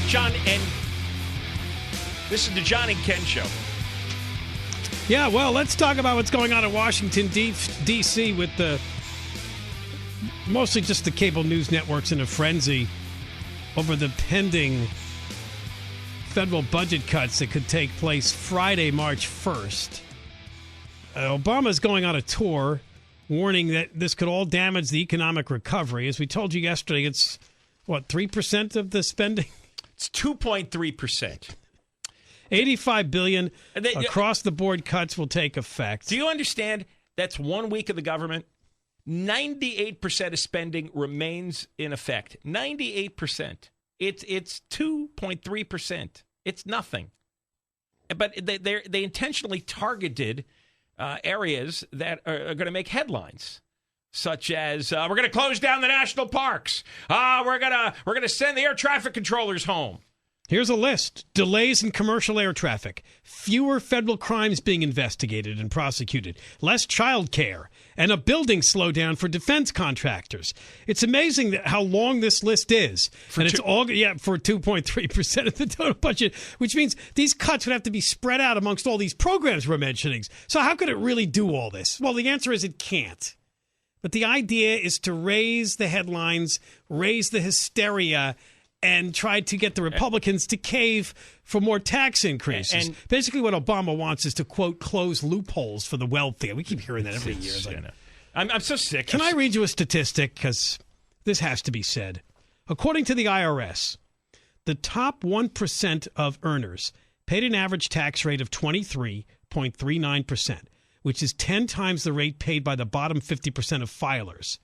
John, and this is the John and Ken Show. Yeah, well, let's talk about what's going on in Washington, D.C. with mostly just the cable news networks in a frenzy over the pending federal budget cuts that could take place Friday, March 1st. Obama's going on a tour warning that this could all damage the economic recovery. As we told you yesterday, it's, 3% of the spending? It's 2.3%. $85 billion across-the-board cuts will take effect. Do you understand? That's 1 week of the government. 98% of spending remains in effect. 98%. It's 2.3%. It's nothing. But they intentionally targeted areas that are going to make headlines, such as we're going to close down the national parks. We're gonna send the air traffic controllers home. Here's a list. Delays in commercial air traffic. Fewer federal crimes being investigated and prosecuted. Less child care. And a building slowdown for defense contractors. It's amazing how long this list is. For 2.3% of the total budget, which means these cuts would have to be spread out amongst all these programs we're mentioning. So how could it really do all this? Well, the answer is it can't. But the idea is to raise the headlines, raise the hysteria, and tried to get the Republicans to cave for more tax increases. And basically what Obama wants is to, quote, close loopholes for the wealthy. We keep hearing that every year. I'm so sick. Can I read you a statistic? Because this has to be said. According to the IRS, the top 1% of earners paid an average tax rate of 23.39%, which is 10 times the rate paid by the bottom 50% of filers.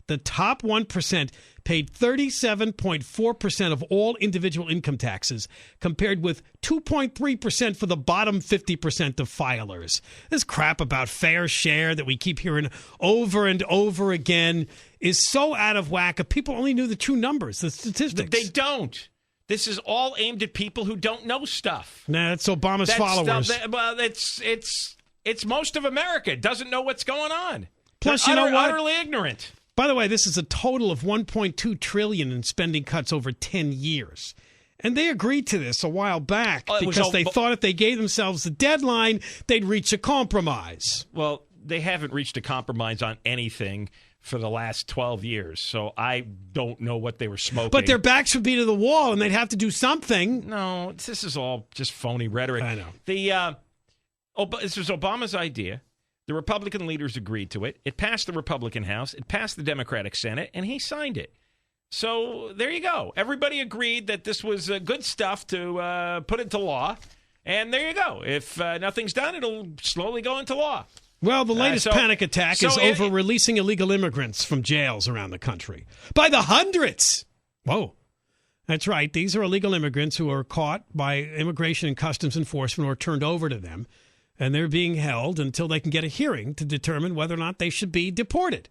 The top 1% paid 37.4% of all individual income taxes, compared with 2.3% for the bottom 50% of filers. This crap about fair share that we keep hearing over and over again is so out of whack. If people only knew the true numbers, the statistics. They don't. This is all aimed at people who don't know stuff. Nah, it's Obama's followers. It's most of America. It doesn't know what's going on. Plus, They're you know what? Utterly ignorant. By the way, this is a total of $1.2 trillion in spending cuts over 10 years. And they agreed to this a while back because they thought if they gave themselves a deadline, they'd reach a compromise. Well, they haven't reached a compromise on anything for the last 12 years, so I don't know what they were smoking. But their backs would be to the wall, and they'd have to do something. No, this is all just phony rhetoric. I know. This was Obama's idea. The Republican leaders agreed to it. It passed the Republican House. It passed the Democratic Senate, and he signed it. So there you go. Everybody agreed that this was good stuff to put into law, and there you go. If nothing's done, it'll slowly go into law. Well, the latest panic attack is over releasing illegal immigrants from jails around the country. By the hundreds! Whoa. That's right. These are illegal immigrants who are caught by Immigration and Customs Enforcement or turned over to them. And they're being held until they can get a hearing to determine whether or not they should be deported.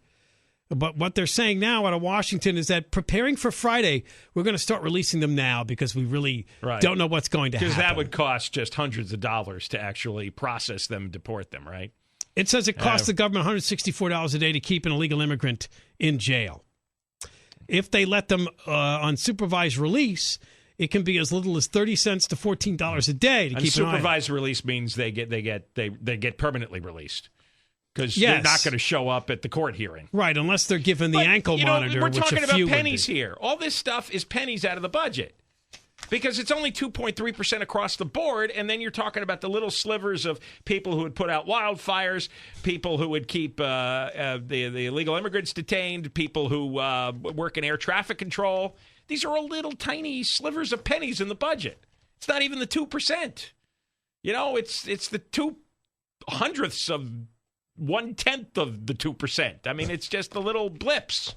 But what they're saying now out of Washington is that preparing for Friday, we're going to start releasing them now because we really don't know what's going to happen. Because that would cost just hundreds of dollars to actually process them and deport them, right? It says it costs the government $164 a day to keep an illegal immigrant in jail. If they let them on supervised release, it can be as little as 30 cents to $14 a day to keep an eye on. Supervised release means they get permanently released because they're not going to show up at the court hearing. Right, unless they're given the ankle monitor. We're talking about pennies here. All this stuff is pennies out of the budget because it's only 2.3% across the board, and then you're talking about the little slivers of people who would put out wildfires, people who would keep the illegal immigrants detained, people who work in air traffic control. These are all little tiny slivers of pennies in the budget. It's not even the 2%. It's the 2/100ths of 1/10 of the 2%. I mean, it's just the little blips.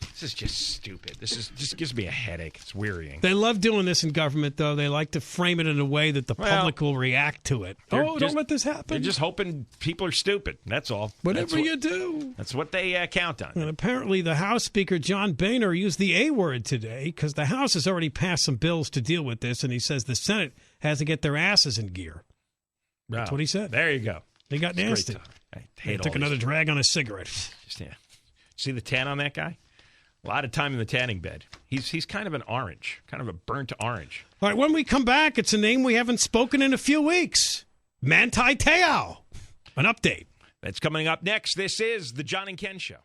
This is just stupid. Just gives me a headache. It's wearying. They love doing this in government, though. They like to frame it in a way that the public will react to it. Don't let this happen. They're just hoping people are stupid. That's all. Whatever you do. That's what they count on. And apparently the House Speaker, John Boehner, used the A word today because the House has already passed some bills to deal with this, and he says the Senate has to get their asses in gear. That's what he said. There you go. They got nasty. He took another drag on a cigarette. See the tan on that guy? A lot of time in the tanning bed. He's kind of an orange, kind of a burnt orange. All right, when we come back, it's a name we haven't spoken in a few weeks. Manti Te'o. An update. That's coming up next. This is The John and Ken Show.